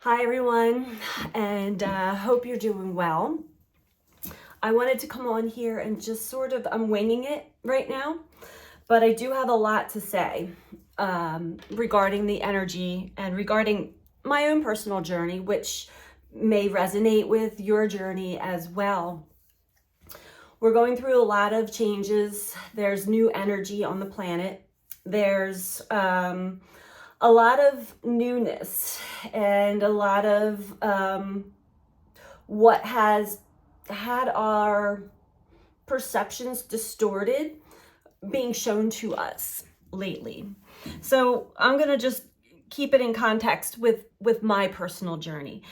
Hi everyone, and hope you're doing well. I wanted to come on here and just I'm winging it right now, but I do have a lot to say regarding the energy and regarding my own personal journey, which may resonate with your journey as well. We're going through a lot of changes. There's new energy on the planet. There's a lot of newness and a lot of what has had our perceptions distorted being shown to us lately. So I'm going to just keep it in context with my personal journey.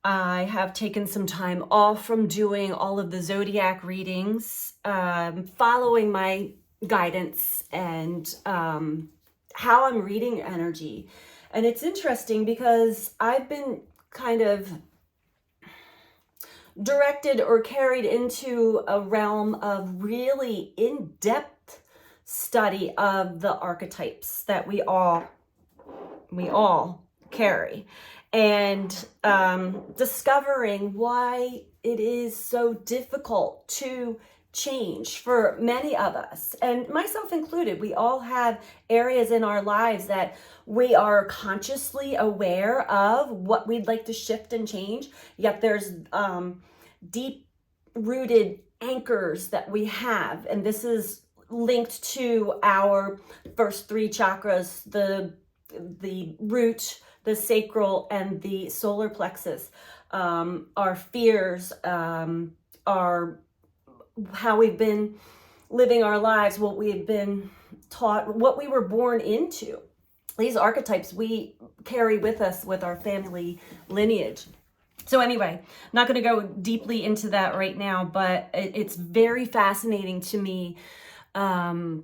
I have taken some time off from doing all of the zodiac readings, following my guidance and how I'm reading energy. And it's interesting because I've been kind of directed or carried into a realm of really in-depth study of the archetypes that we all carry, and discovering why it is so difficult to change for many of us, and myself included. We all have areas in our lives that we are consciously aware of what we'd like to shift and change, yet there's deep rooted anchors that we have, and this is linked to our first three chakras, the root, the sacral, and the solar plexus. Our fears, our how we've been living our lives, what we've been taught, what we were born into. These archetypes we carry with us with our family lineage. So anyway, I'm not going to go deeply into that right now, but it's very fascinating to me, a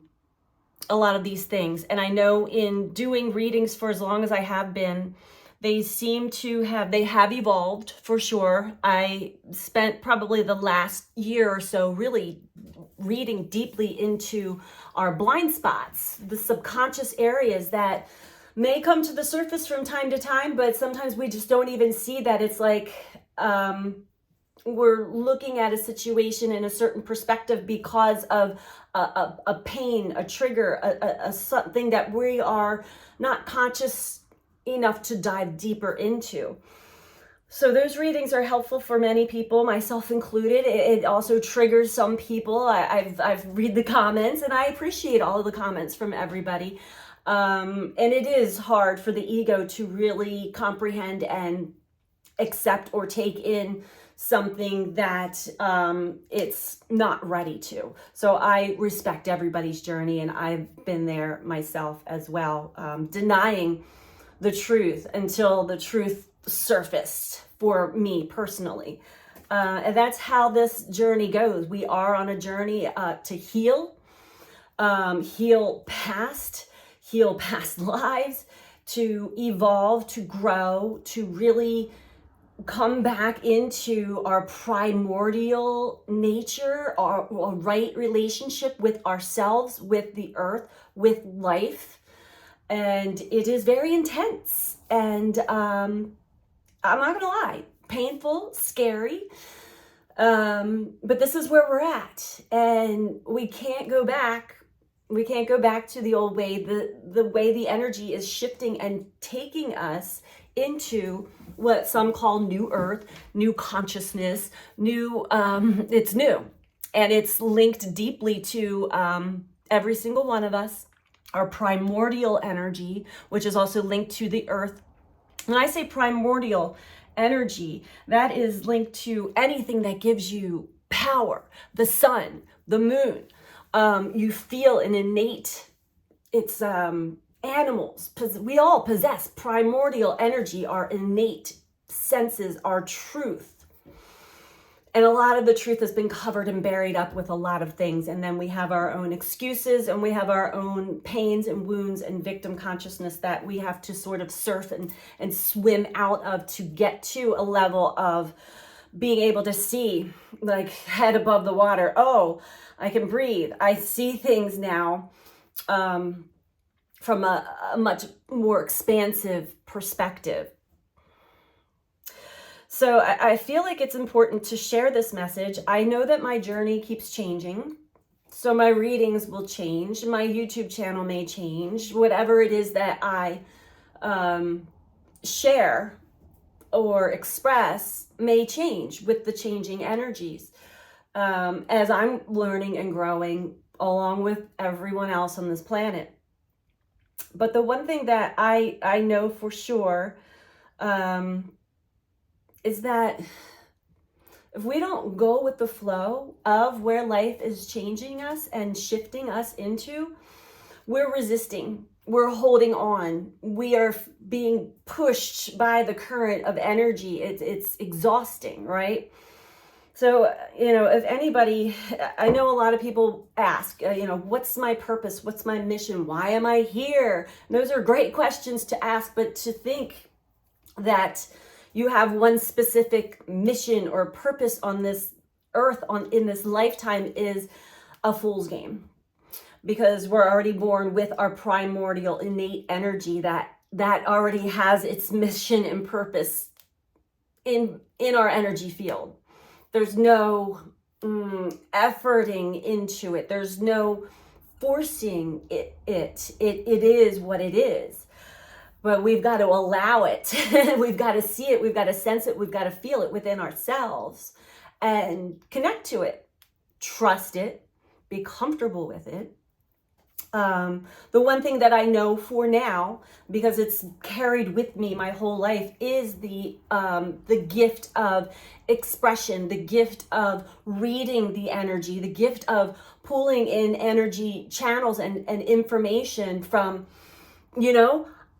lot of these things. And I know in doing readings for as long as I have been, they have evolved for sure. I spent probably the last year or so really reading deeply into our blind spots, the subconscious areas that may come to the surface from time to time, but sometimes we just don't even see that. It's like we're looking at a situation in a certain perspective because of a pain, a trigger, a something that we are not conscious enough to dive deeper into. So those readings are helpful for many people, myself included. It also triggers some people. I've read the comments, and I appreciate all of the comments from everybody. And it is hard for the ego to really comprehend and accept or take in something that it's not ready to. So I respect everybody's journey, and I've been there myself as well, denying the truth until the truth surfaced for me personally. And that's how this journey goes. We are on a journey to heal past lives, to evolve, to grow, to really come back into our primordial nature, our right relationship with ourselves, with the earth, with life. And it is very intense, and I'm not gonna lie, painful, scary, but this is where we're at, and we can't go back to the old way. The way the energy is shifting and taking us into what some call new earth, new consciousness, it's new, and it's linked deeply to every single one of us, our primordial energy, which is also linked to the earth. When I say primordial energy, that is linked to anything that gives you power, the sun, the moon. You feel an innate, it's animals, we all possess primordial energy, our innate senses, our truth. And a lot of the truth has been covered and buried up with a lot of things. And then we have our own excuses, and we have our own pains and wounds and victim consciousness that we have to sort of surf and swim out of to get to a level of being able to see, like, head above the water. Oh, I can breathe. I see things now from a much more expansive perspective. So I feel like it's important to share this message. I know that my journey keeps changing. So my readings will change. My YouTube channel may change. Whatever it is that I share or express may change with the changing energies as I'm learning and growing along with everyone else on this planet. But the one thing that I know for sure is that if we don't go with the flow of where life is changing us and shifting us into, we're resisting, we're holding on, we are being pushed by the current of energy. It's exhausting, right? So, if anybody, I know a lot of people ask, what's my purpose? What's my mission? Why am I here? And those are great questions to ask, but to think that you have one specific mission or purpose on this earth, in this lifetime, is a fool's game. Because we're already born with our primordial innate energy that already has its mission and purpose in our energy field. There's no efforting into it. There's no forcing it. It is what it is. But we've got to allow it. We've got to see it. We've got to sense it. We've got to feel it within ourselves and connect to it. Trust it. Be comfortable with it. The one thing that I know for now, because it's carried with me my whole life, is the gift of expression, the gift of reading the energy, the gift of pulling in energy channels and information from,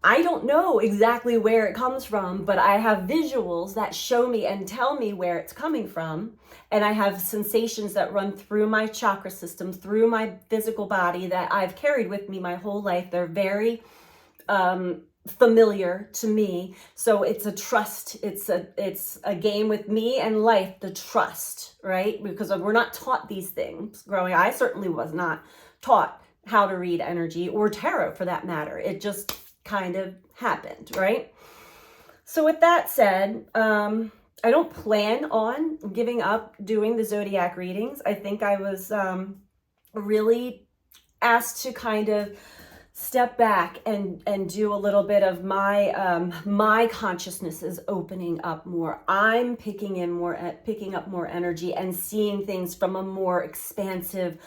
I don't know exactly where it comes from, but I have visuals that show me and tell me where it's coming from. And I have sensations that run through my chakra system, through my physical body that I've carried with me my whole life. They're very familiar to me. So it's a trust. It's a game with me and life, the trust, right? Because we're not taught these things growing. I certainly was not taught how to read energy or tarot for that matter. It just kind of happened, right? So with that said, I don't plan on giving up doing the zodiac readings. I think I was really asked to kind of step back and do a little bit of my consciousness is opening up more. I'm picking up more energy and seeing things from a more expansive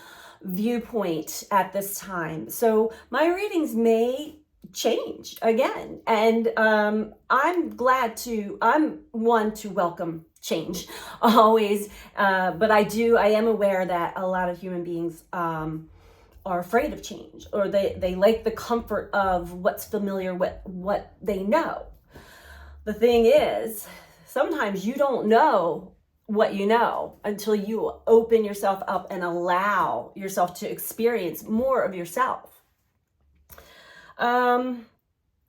viewpoint at this time. So my readings may change again, and I'm one to welcome change always, but I am aware that a lot of human beings are afraid of change, or they like the comfort of what's familiar, what they know. The thing is, sometimes you don't know what you know until you open yourself up and allow yourself to experience more of yourself.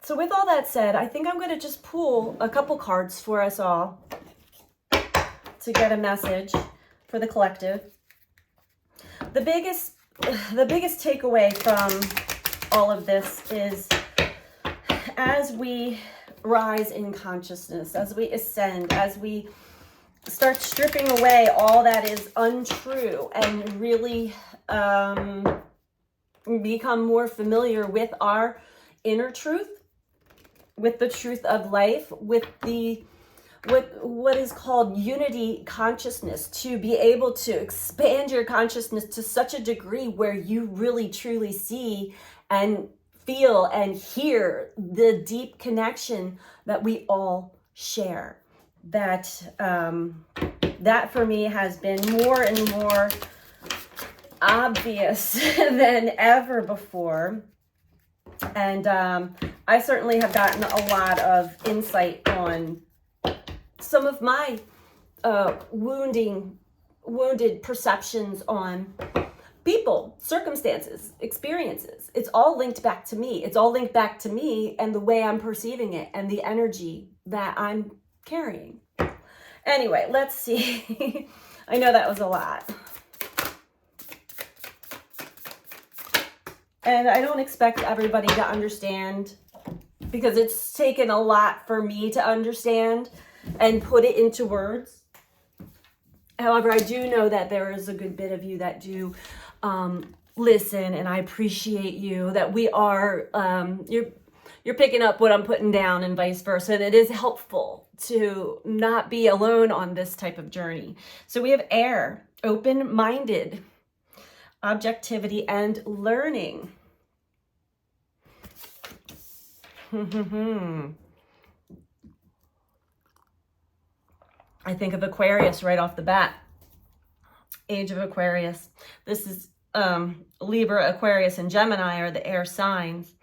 So with all that said, I think I'm going to just pull a couple cards for us all to get a message for the collective. The biggest takeaway from all of this is, as we rise in consciousness, as we ascend, as we start stripping away all that is untrue and really become more familiar with our inner truth, with the truth of life, with what is called unity consciousness, to be able to expand your consciousness to such a degree where you really truly see and feel and hear the deep connection that we all share. That for me has been more and more obvious than ever before. And I certainly have gotten a lot of insight on some of my wounded perceptions on people, circumstances, experiences. It's all linked back to me. It's all linked back to me and the way I'm perceiving it and the energy that I'm carrying. Anyway, let's see. I know that was a lot. And I don't expect everybody to understand, because it's taken a lot for me to understand. and put it into words. However, I do know that there is a good bit of you that do listen, and I appreciate you, that we are, you're picking up what I'm putting down and vice versa. And it is helpful to not be alone on this type of journey. So we have air, open-minded, objectivity, and learning. I think of Aquarius right off the bat. Age of Aquarius. This is Libra, Aquarius, and Gemini are the air signs.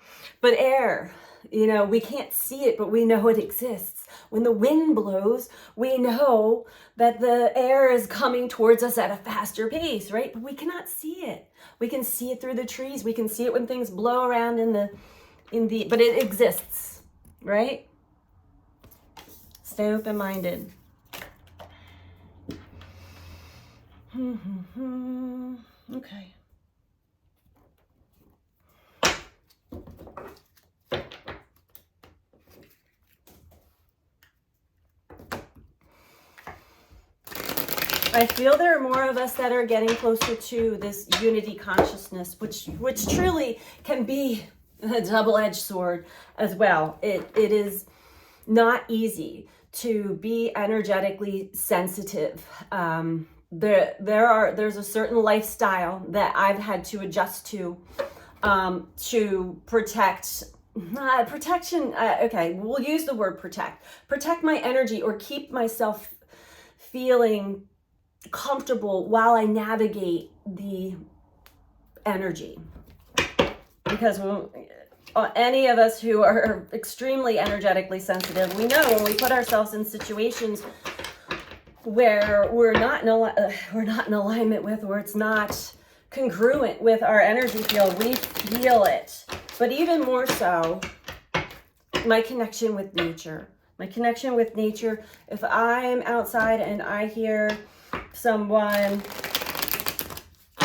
But air, you know, we can't see it, but we know it exists. When the wind blows, we know that the air is coming towards us at a faster pace, right? But we cannot see it. We can see it through the trees. We can see it when things blow around but it exists, right? Stay open-minded. Okay. I feel there are more of us that are getting closer to this unity consciousness, which truly can be a double-edged sword as well. It is not easy to be energetically sensitive. There's a certain lifestyle that I've had to adjust to protect protection. Okay, we'll use the word protect my energy, or keep myself feeling comfortable while I navigate the energy. Because any of us who are extremely energetically sensitive, we know when we put ourselves in situations where we're not in alignment with, or it's not congruent with our energy field, we feel it. But even more so, my connection with nature. If I'm outside and I hear someone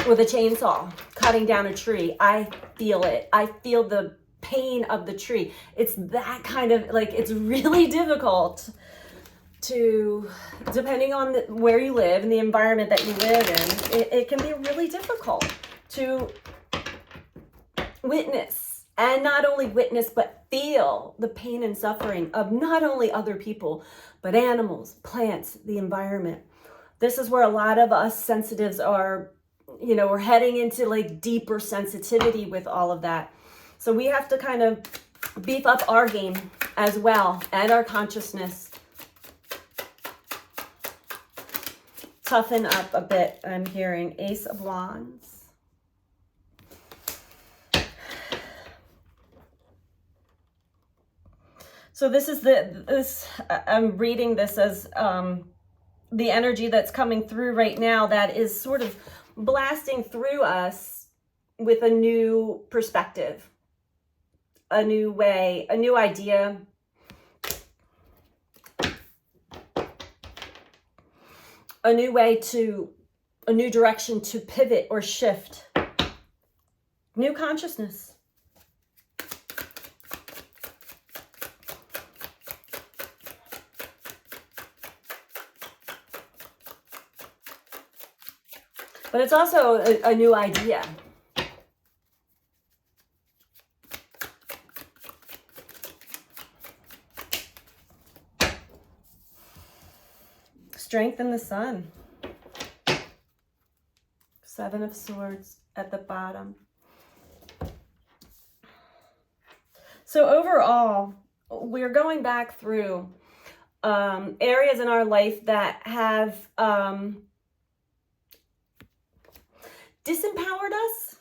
with a chainsaw cutting down a tree, I feel it. I feel the pain of the tree. It's that kind of, like, it's really difficult to, depending on where you live and the environment that you live in, it can be really difficult to witness, and not only witness, but feel the pain and suffering of not only other people, but animals, plants, the environment. This is where a lot of us sensitives are, you know, we're heading into like deeper sensitivity with all of that. So we have to kind of beef up our game as well, and our consciousness. Toughen up a bit. I'm hearing Ace of Wands. So this is I'm reading this as the energy that's coming through right now, that is sort of blasting through us with a new perspective, a new way, a new idea. A new way to, a new direction to pivot or shift. New consciousness. But it's also a new idea. Strength in the sun. Seven of Swords at the bottom. So overall, we're going back through areas in our life that have disempowered us.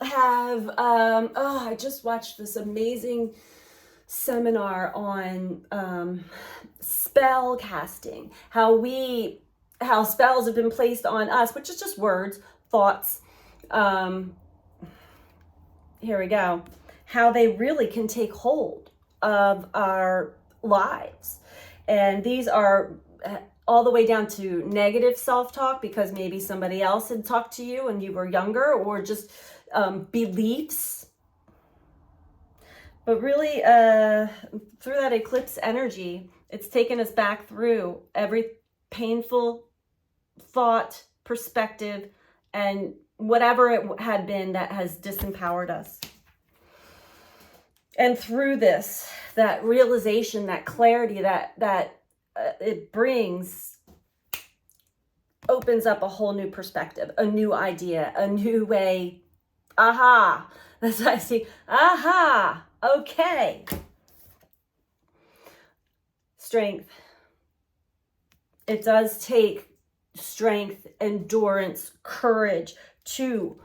I just watched this amazing seminar on spell casting, how spells have been placed on us, which is just words, thoughts. Here we go. How they really can take hold of our lives. And these are all the way down to negative self-talk, because maybe somebody else had talked to you when you were younger, or just beliefs. But really, through that eclipse energy, It's taken us back through every painful thought, perspective, and whatever it had been that has disempowered us. And through this, that realization, that clarity that it brings, opens up a whole new perspective, a new idea, a new way. Aha! That's what I see. Aha! Okay. Strength. It does take strength, endurance, courage to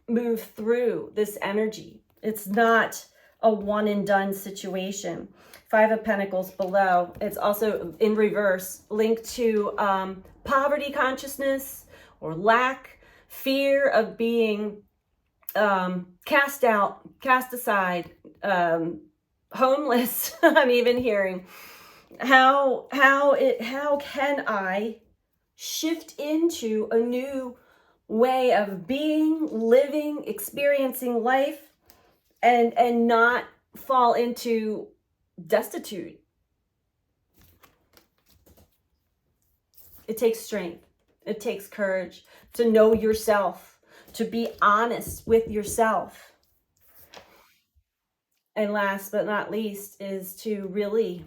move through this energy. It's not a one and done situation. 5 of Pentacles below. It's also in reverse, linked to poverty consciousness or lack, fear of being cast out, cast aside, homeless. I'm even hearing how can I shift into a new way of being, living, experiencing life, and not fall into destitute. It takes strength. It takes courage to know yourself, to be honest with yourself. And last but not least is to really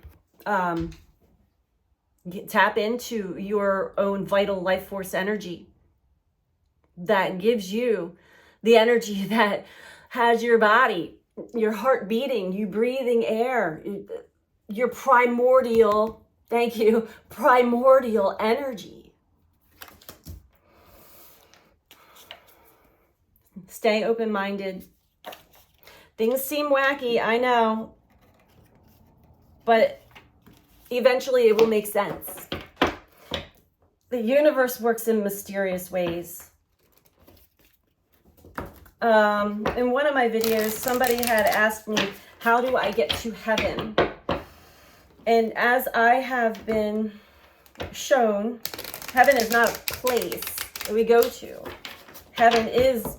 tap into your own vital life force energy that gives you the energy that has your body, your heart beating, you breathing air, your primordial, thank you, primordial energy. Stay open-minded. Things seem wacky, I know, but eventually it will make sense. The universe works in mysterious ways. In one of my videos, somebody had asked me, how do I get to heaven? And as I have been shown, heaven is not a place that we go to. Heaven is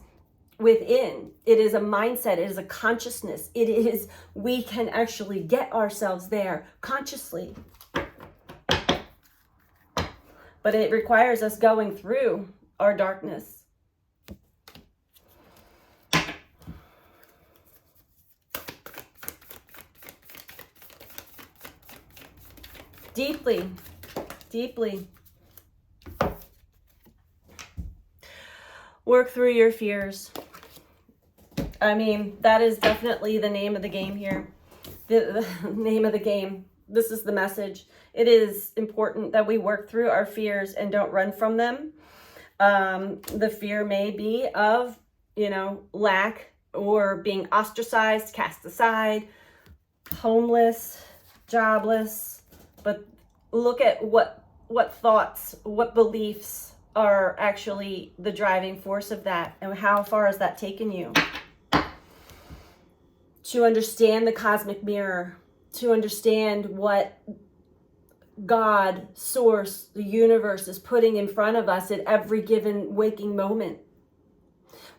within. It is a mindset. It is a consciousness. It is, we can actually get ourselves there consciously. But it requires us going through our darkness. Deeply, deeply. Work through your fears. I mean, that is definitely the name of the game here. The name of the game. This is the message. It is important that we work through our fears and don't run from them. The fear may be of, lack or being ostracized, cast aside, homeless, jobless. But look at what thoughts, what beliefs are actually the driving force of that, and how far has that taken you? To understand the cosmic mirror, to understand what God, source, the universe is putting in front of us at every given waking moment.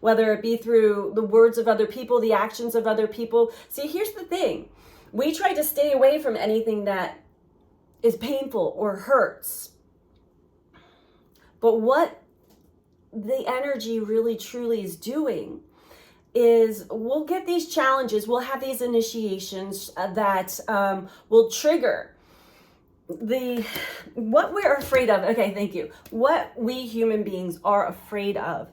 Whether it be through the words of other people, the actions of other people. See, here's the thing. We try to stay away from anything that is painful or hurts. But what the energy really truly is doing is we'll get these challenges, we'll have these initiations that will trigger what we're afraid of. Okay, thank you. What we human beings are afraid of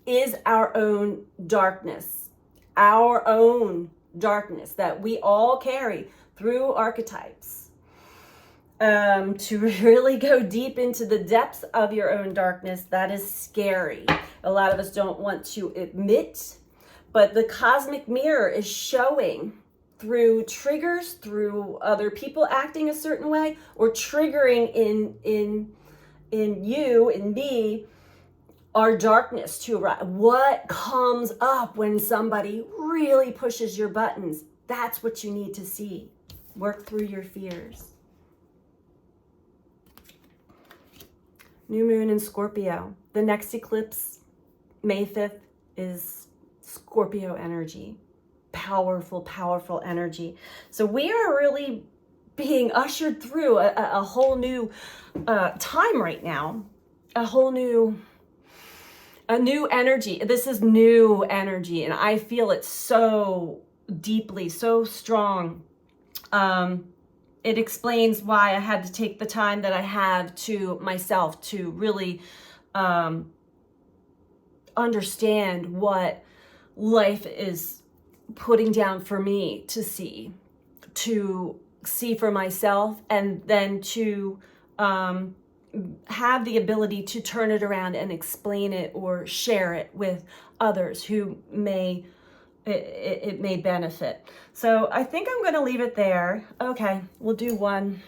is our own darkness that we all carry through archetypes. To really go deep into the depths of your own darkness, that is scary. A lot of us don't want to admit, but the cosmic mirror is showing through triggers, through other people acting a certain way, or triggering in you and me, our darkness to arise. What comes up when somebody really pushes your buttons? That's what you need to see. Work through your fears. New moon in Scorpio. The next eclipse, May 5th, is Scorpio energy. Powerful, powerful energy. So we are really being ushered through a whole new time right now, a new energy. This is new energy, and I feel it so deeply, so strong. It explains why I had to take the time that I have to myself to really understand what life is putting down for me to see for myself, and then to have the ability to turn it around and explain it or share it with others who it may benefit. So I think I'm going to leave it there. Okay, we'll do one.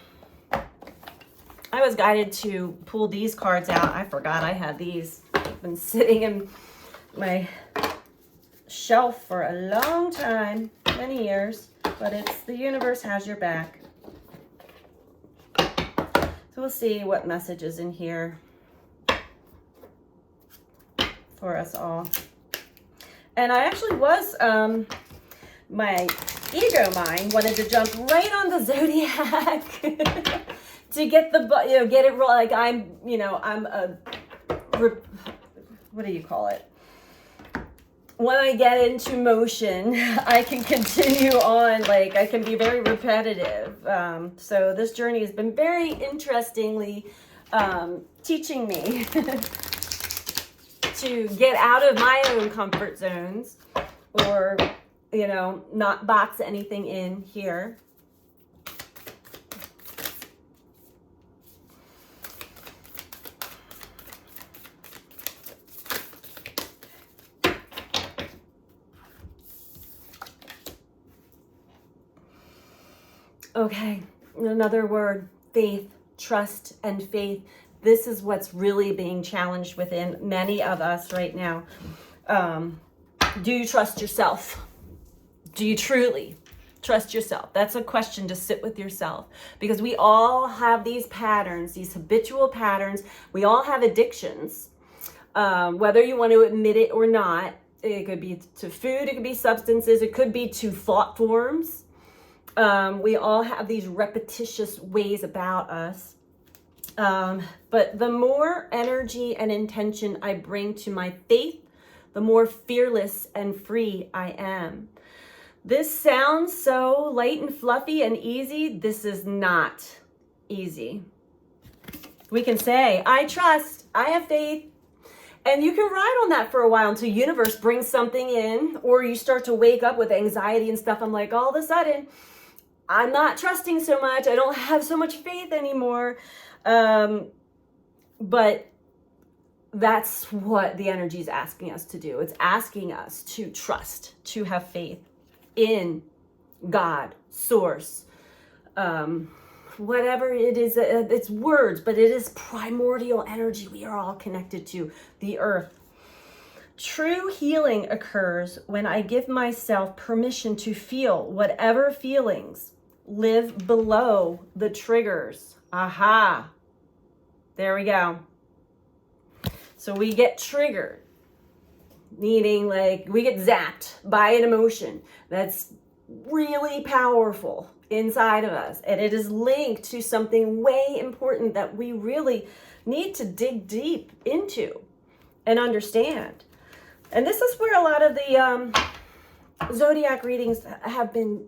I was guided to pull these cards out. I forgot I had these. I've been sitting in my shelf for a long time, many years, but it's the universe has your back. So we'll see what message is in here for us all. And I actually was, my ego mind wanted to jump right on the zodiac to get get it right. Like I'm what do you call it? When I get into motion, I can continue on, like I can be very repetitive. So this journey has been very interestingly teaching me to get out of my own comfort zones, or, not box anything in here. Okay, another word, faith, trust, and faith. This is what's really being challenged within many of us right now. Do you trust yourself? Do you truly trust yourself? That's a question to sit with yourself, because we all have these patterns, these habitual patterns. We all have addictions, whether you want to admit it or not. It could be to food, it could be substances, it could be to thought forms. We all have these repetitious ways about us. But the more energy and intention I bring to my faith, the more fearless and free I am. This sounds so light and fluffy and easy. This is not easy. We can say, I trust, I have faith, and you can ride on that for a while until universe brings something in, or you start to wake up with anxiety and stuff. I'm like, all of a sudden, I'm not trusting so much. I don't have so much faith anymore. But that's what the energy is asking us to do. It's asking us to trust, to have faith in God, source, whatever it is. It's words, but it is primordial energy. We are all connected to the earth. True healing occurs when I give myself permission to feel whatever feelings live below the triggers. Aha. There we go. So we get triggered, meaning like we get zapped by an emotion that's really powerful inside of us. And it is linked to something way important that we really need to dig deep into and understand. And this is where a lot of the zodiac readings have been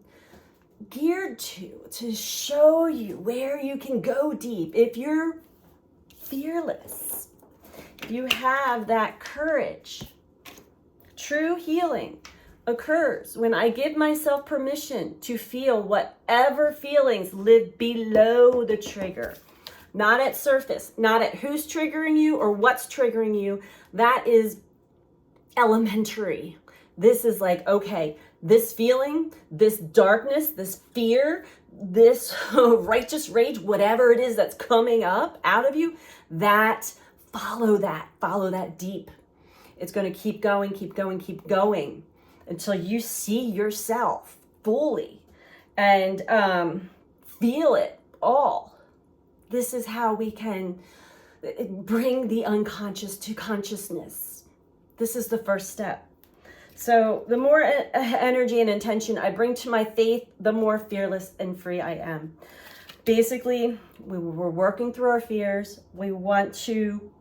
geared to show you where you can go deep. If you're fearless, you have that courage. True healing occurs when I give myself permission to feel whatever feelings live below the trigger. Not at surface, not at who's triggering you or what's triggering you. That is elementary. This is like, okay, this feeling, this darkness, this fear, this righteous rage, whatever it is that's coming up out of you, follow that deep. It's going to keep going until you see yourself fully and feel it all. This is how we can bring the unconscious to consciousness. This is the first step. So the more energy and intention I bring to my faith, the more fearless and free I am. Basically, we're working through our fears. We want to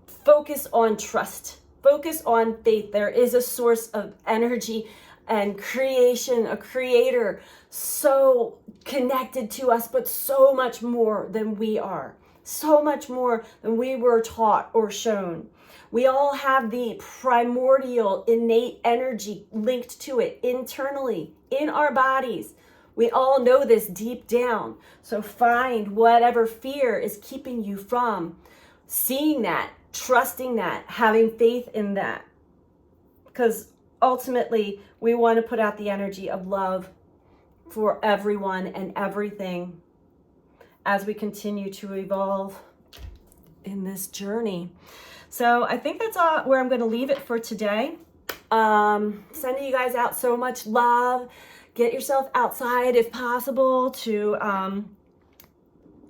focus on trust, focus on faith. There is a source of energy and creation, a creator so connected to us, but so much more than we are, so much more than we were taught or shown. We all have the primordial innate energy linked to it internally in our bodies. We all know this deep down. So find whatever fear is keeping you from seeing that, trusting that, having faith in that. Because ultimately, we want to put out the energy of love for everyone and everything as we continue to evolve in this journey. So I think that's all where I'm going to leave it for today. Sending you guys out so much love. Get yourself outside if possible to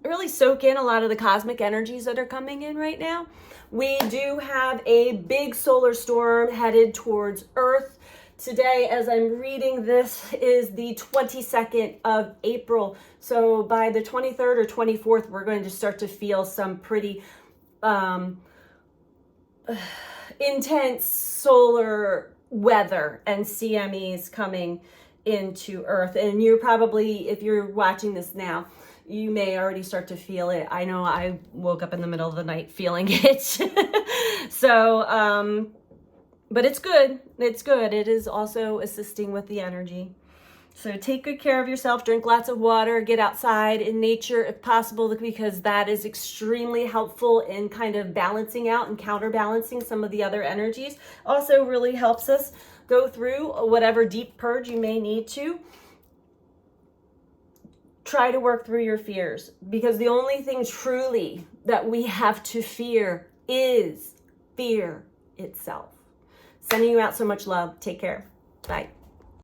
really soak in a lot of the cosmic energies that are coming in right now. We do have a big solar storm headed towards Earth. Today, as I'm reading this, is the 22nd of April. So by the 23rd or 24th, we're going to start to feel some pretty intense solar weather and CMEs coming into Earth. And you're probably, if you're watching this now, you may already start to feel it. I know I woke up in the middle of the night feeling it. So, but it's good. It's good. It is also assisting with the energy. So take good care of yourself, drink lots of water, get outside in nature if possible, because that is extremely helpful in kind of balancing out and counterbalancing some of the other energies. Also really helps us go through whatever deep purge you may need to. Try to work through your fears, because the only thing truly that we have to fear is fear itself. Sending you out so much love. Take care. Bye.